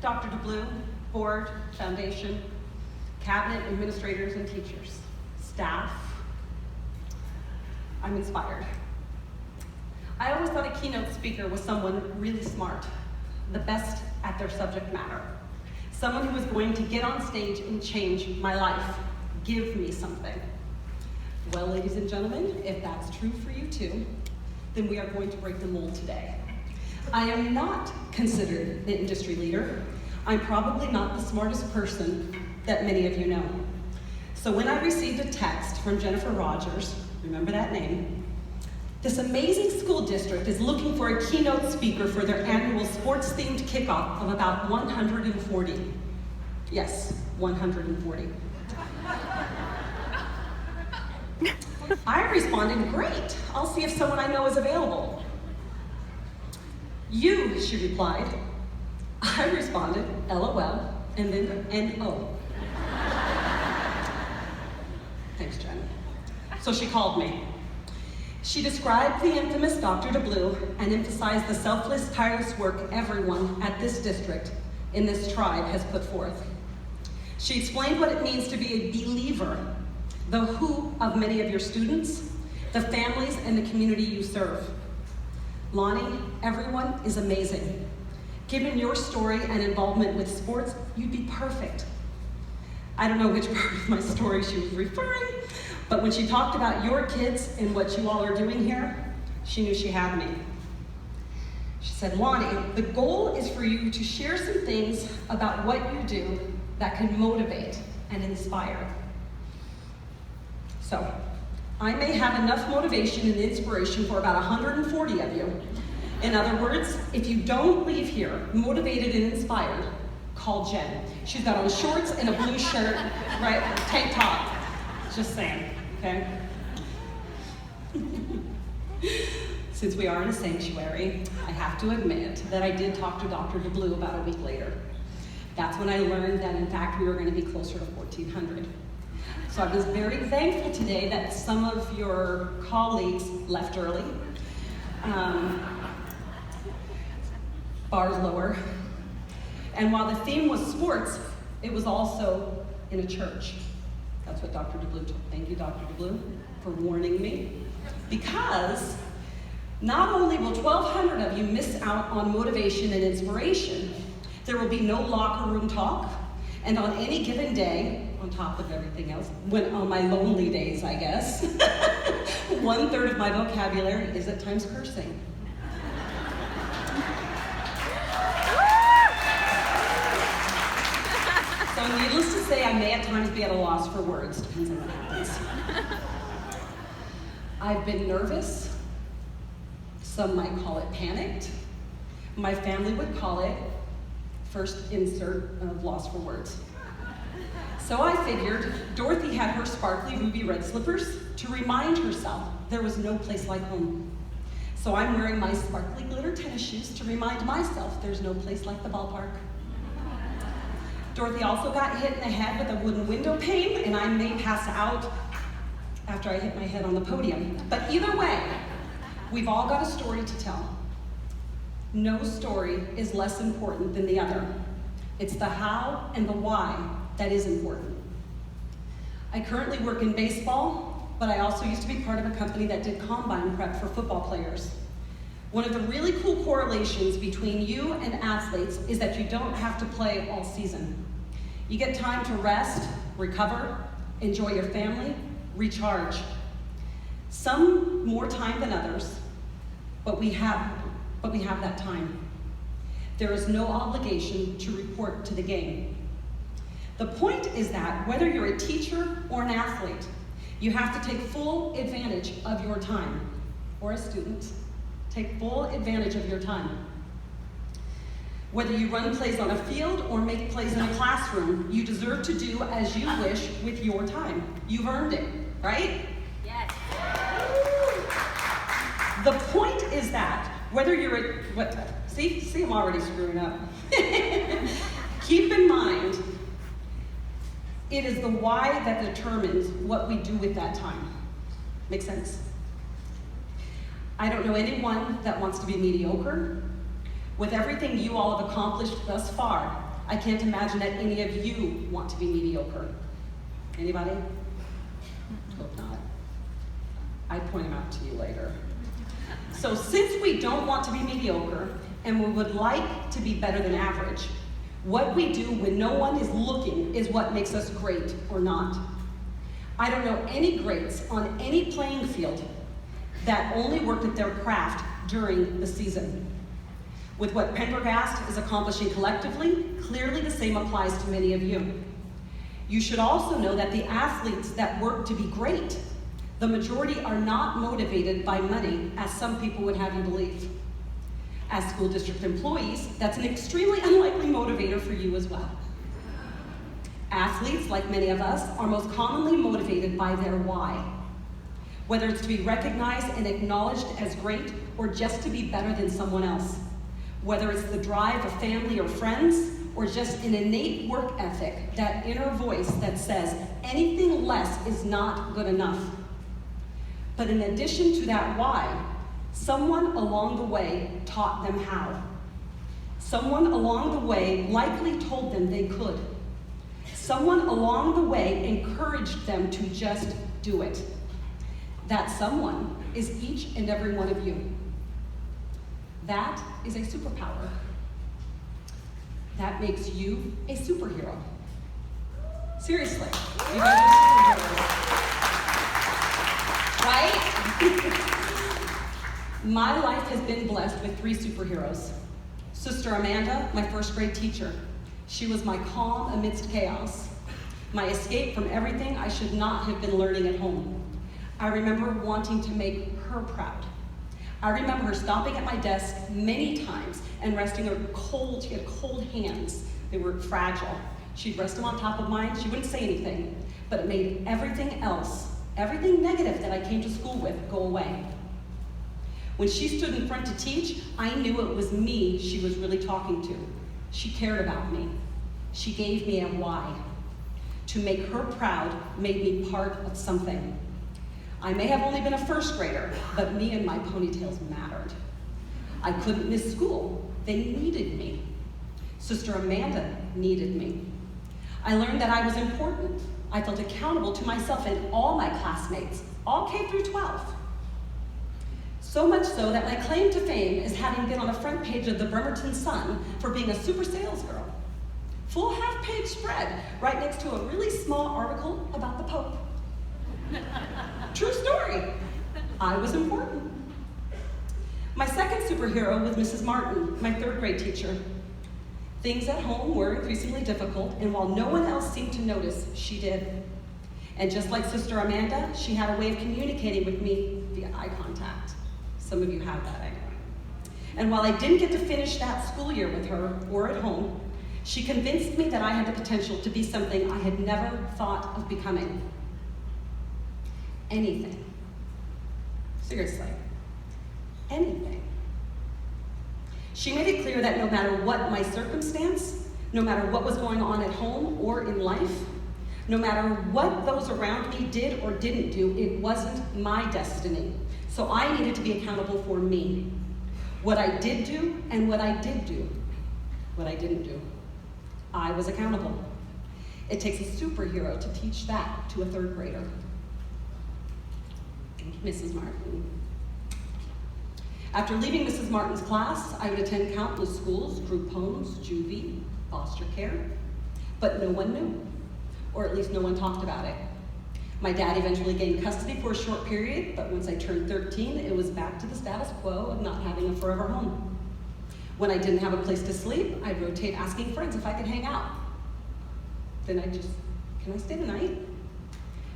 Dr. DeBlue, board, foundation, cabinet, administrators, and teachers, staff, I'm inspired. I always thought a keynote speaker was someone really smart, the best at their subject matter, someone who was going to get on stage and change my life, give me something. Well, ladies and gentlemen, if that's true for you too, then we are going to break the mold today. I am not considered an industry leader. I'm probably not the smartest person that many of you know. So when I received a text from Jennifer Rogers, remember that name, this amazing school district is looking for a keynote speaker for their annual sports-themed kickoff of about 140. Yes, 140. I responded, great, I'll see if someone I know is available. You, she replied. I responded, LOL, and then NO. Thanks, Jen. So she called me. She described the infamous Dr. DeBlue and emphasized the selfless, tireless work everyone at this district, in this tribe, has put forth. She explained what it means to be a believer, the who of many of your students, the families, and the community you serve. Lonnie, everyone is amazing. Given your story and involvement with sports, you'd be perfect. I don't know which part of my story she was referring, but when she talked about your kids and what you all are doing here, she knew she had me. She said, Lonnie, the goal is for you to share some things about what you do that can motivate and inspire. So, I may have enough motivation and inspiration for about 140 of you. In other words, if you don't leave here motivated and inspired, call Jen. She's got on shorts and a blue shirt, right, tank top. Just saying, okay? Since we are in a sanctuary, I have to admit that I did talk to Dr. DeBlue about a week later. That's when I learned that, in fact, we were going to be closer to 1,400. So I was very thankful today that some of your colleagues left early. Bars lower. And while the theme was sports, it was also in a church. That's what Dr. DeBlue told. Thank you, Dr. DeBlue, for warning me. Because not only will 1,200 of you miss out on motivation and inspiration, there will be no locker room talk, and on any given day, on top of everything else, when on my lonely days, I guess, 1/3 of my vocabulary is at times cursing. So needless to say, I may at times be at a loss for words, depends on what happens. I've been nervous. Some might call it panicked. My family would call it first insert of loss for words. So I figured Dorothy had her sparkly ruby red slippers to remind herself there was no place like home. So I'm wearing my sparkly glitter tennis shoes to remind myself there's no place like the ballpark. Dorothy also got hit in the head with a wooden window pane, and I may pass out after I hit my head on the podium. But either way, we've all got a story to tell. No story is less important than the other. It's the how and the why that is important. I currently work in baseball, but I also used to be part of a company that did combine prep for football players. One of the really cool correlations between you and athletes is that you don't have to play all season. You get time to rest, recover, enjoy your family, recharge. Some more time than others, but we have that time. There is no obligation to report to the game. The point is that whether you're a teacher or an athlete, you have to take full advantage of your time, or a student. Take full advantage of your time. Whether you run plays on a field or make plays in a classroom, you deserve to do as you wish with your time. You've earned it, right? Yes. The point is that whether you're see, I'm already screwing up. Keep in mind, it is the why that determines what we do with that time. Make sense? I don't know anyone that wants to be mediocre. With everything you all have accomplished thus far, I can't imagine that any of you want to be mediocre. Anybody? Hope not. I'd point them out to you later. So since we don't want to be mediocre, and we would like to be better than average, what we do when no one is looking is what makes us great or not. I don't know any greats on any playing field that only worked at their craft during the season. With what Pendergast is accomplishing collectively, clearly the same applies to many of you. You should also know that the athletes that work to be great, the majority are not motivated by money, as some people would have you believe. As school district employees, that's an extremely unlikely motivator for you as well. Athletes, like many of us, are most commonly motivated by their why. Whether it's to be recognized and acknowledged as great, or just to be better than someone else. Whether it's the drive of family or friends, or just an innate work ethic, that inner voice that says anything less is not good enough. But in addition to that why, someone along the way taught them how. Someone along the way likely told them they could. Someone along the way encouraged them to just do it. That someone is each and every one of you. That is a superpower. That makes you a superhero. Seriously, you guys are superheroes. Right? My life has been blessed with 3 superheroes. Sister Amanda, my first grade teacher. She was my calm amidst chaos. My escape from everything I should not have been learning at home. I remember wanting to make her proud. I remember her stopping at my desk many times and resting her cold, she had cold hands. They were fragile. She'd rest them on top of mine. She wouldn't say anything, but it made everything else, everything negative that I came to school with, go away. When she stood in front to teach, I knew it was me she was really talking to. She cared about me. She gave me a why. To make her proud made me part of something. I may have only been a first grader, but me and my ponytails mattered. I couldn't miss school. They needed me. Sister Amanda needed me. I learned that I was important. I felt accountable to myself and all my classmates, all K through 12. So much so that my claim to fame is having been on the front page of the Bremerton Sun for being a super sales girl. Full half-page spread, right next to a really small article about the Pope. True story. I was important. My second superhero was Mrs. Martin, my 3rd grade teacher. Things at home were increasingly difficult, and while no one else seemed to notice, she did. And just like Sister Amanda, she had a way of communicating with me via eye contact. Some of you have that, I know. And while I didn't get to finish that school year with her or at home, she convinced me that I had the potential to be something I had never thought of becoming. Anything. Seriously. Anything. She made it clear that no matter what my circumstance, no matter what was going on at home or in life, no matter what those around me did or didn't do, it wasn't my destiny. So I needed to be accountable for me. What I did do and what I did do. What I didn't do. I was accountable. It takes a superhero to teach that to a 3rd grader. Mrs. Martin. After leaving Mrs. Martin's class, I would attend countless schools, group homes, juvie, foster care, but no one knew, or at least no one talked about it. My dad eventually gained custody for a short period, but once I turned 13, it was back to the status quo of not having a forever home. When I didn't have a place to sleep, I'd rotate asking friends if I could hang out. Then I'd just, can I stay the night?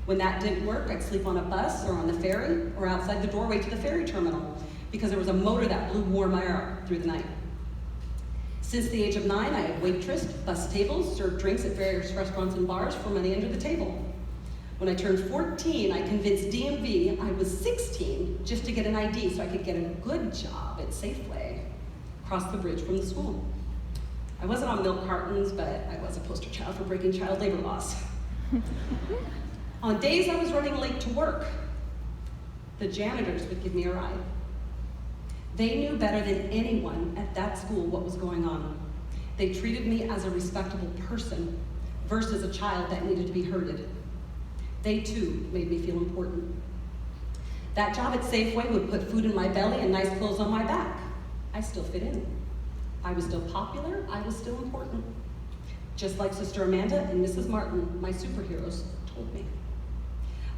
When that didn't work, I'd sleep on a bus or on the ferry or outside the doorway to the ferry terminal because there was a motor that blew warm air through the night. Since the age of 9, I had waitressed, bus tables, served drinks at various restaurants and bars for money under the table. When I turned 14, I convinced DMV I was 16 just to get an ID so I could get a good job at Safeway across the bridge from the school. I wasn't on milk cartons, but I was a poster child for breaking child labor laws. On days I was running late to work, the janitors would give me a ride. They knew better than anyone at that school what was going on. They treated me as a respectable person versus a child that needed to be herded. They too made me feel important. That job at Safeway would put food in my belly and nice clothes on my back. I still fit in. I was still popular, I was still important. Just like Sister Amanda and Mrs. Martin, my superheroes, told me.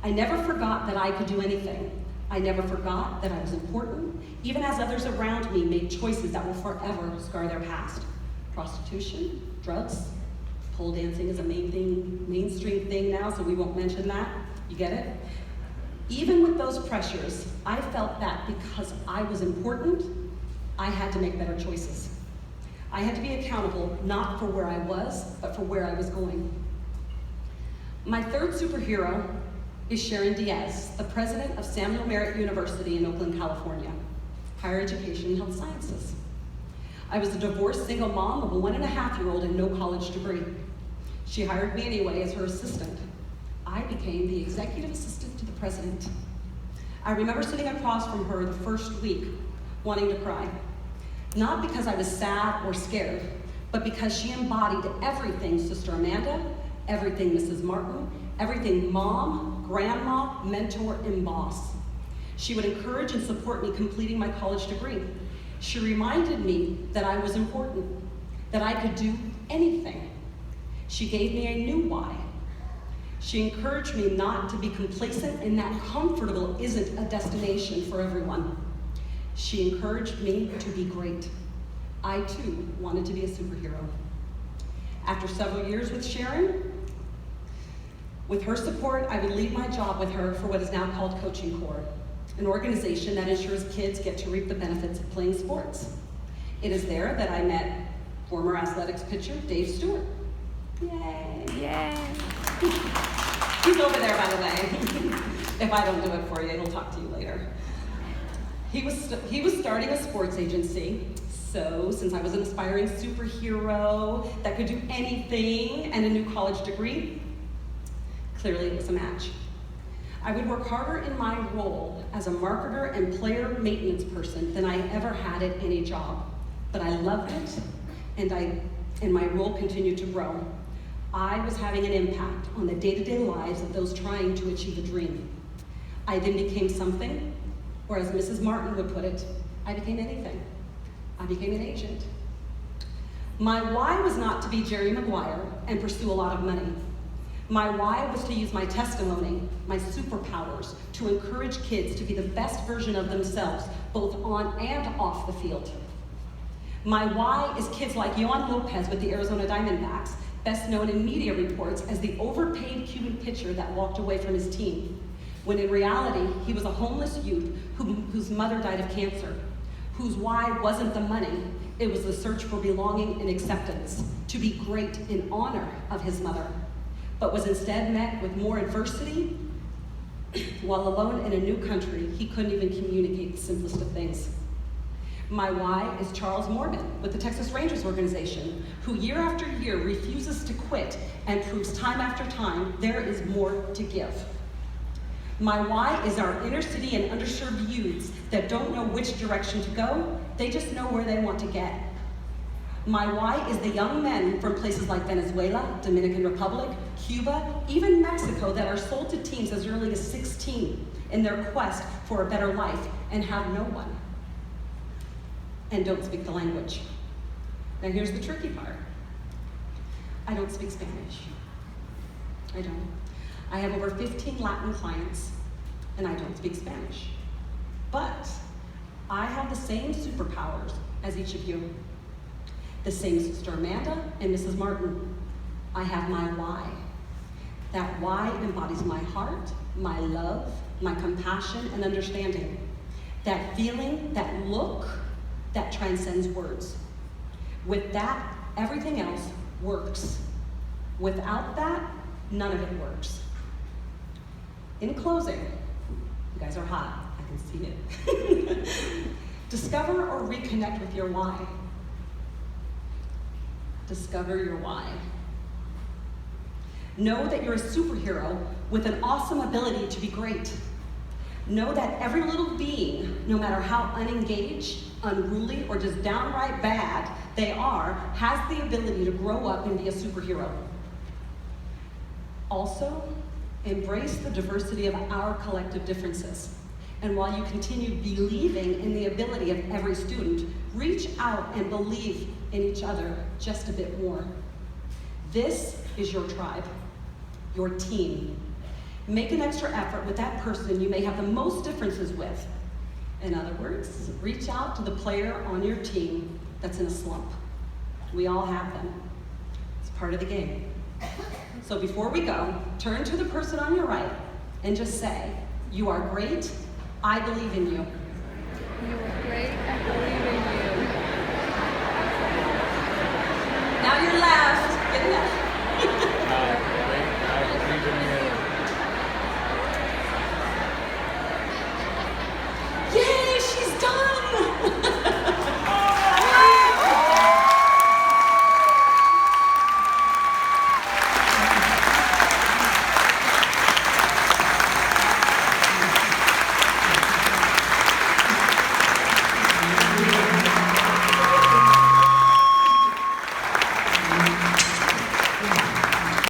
I never forgot that I could do anything. I never forgot that I was important, even as others around me made choices that will forever scar their past. Prostitution, drugs, pole dancing is a mainstream thing now, so we won't mention that. You get it? Even with those pressures, I felt that because I was important, I had to make better choices. I had to be accountable, not for where I was, but for where I was going. My third superhero is Sharon Diaz, the president of Samuel Merritt University in Oakland, California, higher education and health sciences. I was a divorced single mom of a 1.5-year-old and no college degree. She hired me anyway as her assistant. I became the executive assistant to the president. I remember sitting across from her the first week, wanting to cry. Not because I was sad or scared, but because she embodied everything Sister Amanda, everything Mrs. Martin, everything mom, grandma, mentor, and boss. She would encourage and support me completing my college degree. She reminded me that I was important, that I could do anything. She gave me a new why. She encouraged me not to be complacent and that comfortable isn't a destination for everyone. She encouraged me to be great. I too wanted to be a superhero. After several years with Sharon, with her support, I would leave my job with her for what is now called Coaching Corps, an organization that ensures kids get to reap the benefits of playing sports. It is there that I met former athletics pitcher Dave Stewart. Yay! Yay! He's over there, by the way. If I don't do it for you, he'll talk to you later. He was starting a sports agency, so since I was an aspiring superhero that could do anything and a new college degree, clearly it was a match. I would work harder in my role as a marketer and player maintenance person than I ever had at any job, but I loved it, and my role continued to grow. I was having an impact on the day-to-day lives of those trying to achieve a dream. I then became something, or as Mrs. Martin would put it, I became anything. I became an agent. My why was not to be Jerry Maguire and pursue a lot of money. My why was to use my testimony, my superpowers, to encourage kids to be the best version of themselves, both on and off the field. My why is kids like Yohan Lopez with the Arizona Diamondbacks, best known in media reports as the overpaid Cuban pitcher that walked away from his team, when in reality, he was a homeless youth whose mother died of cancer, whose why wasn't the money, it was the search for belonging and acceptance, to be great in honor of his mother, but was instead met with more adversity. While alone in a new country, he couldn't even communicate the simplest of things. My why is Charles Morgan with the Texas Rangers organization, who year after year refuses to quit and proves time after time there is more to give. My why is our inner city and underserved youths that don't know which direction to go, they just know where they want to get. My why is the young men from places like Venezuela, Dominican Republic, Cuba, even Mexico that are sold to teens as early as 16 in their quest for a better life and have no one and don't speak the language. Now here's the tricky part. I don't speak Spanish. I don't. I have over 15 Latin clients and I don't speak Spanish. But I have the same superpowers as each of you. The same Sister Amanda and Mrs. Martin. I have my why. That why embodies my heart, my love, my compassion and understanding. That feeling, that look, that transcends words. With that, everything else works. Without that, none of it works. In closing, you guys are hot, I can see it. Discover or reconnect with your why. Discover your why. Know that you're a superhero with an awesome ability to be great. Know that every little being, no matter how unengaged, unruly, or just downright bad they are has the ability to grow up and be a superhero. Also, embrace the diversity of our collective differences. And while you continue believing in the ability of every student, reach out and believe in each other just a bit more. This is your tribe, your team. Make an extra effort with that person you may have the most differences with. In other words, reach out to the player on your team that's in a slump. We all have them. It's part of the game. So before we go, turn to the person on your right and just say, "You are great. I believe in you." You are great. I believe in you. Now you're left.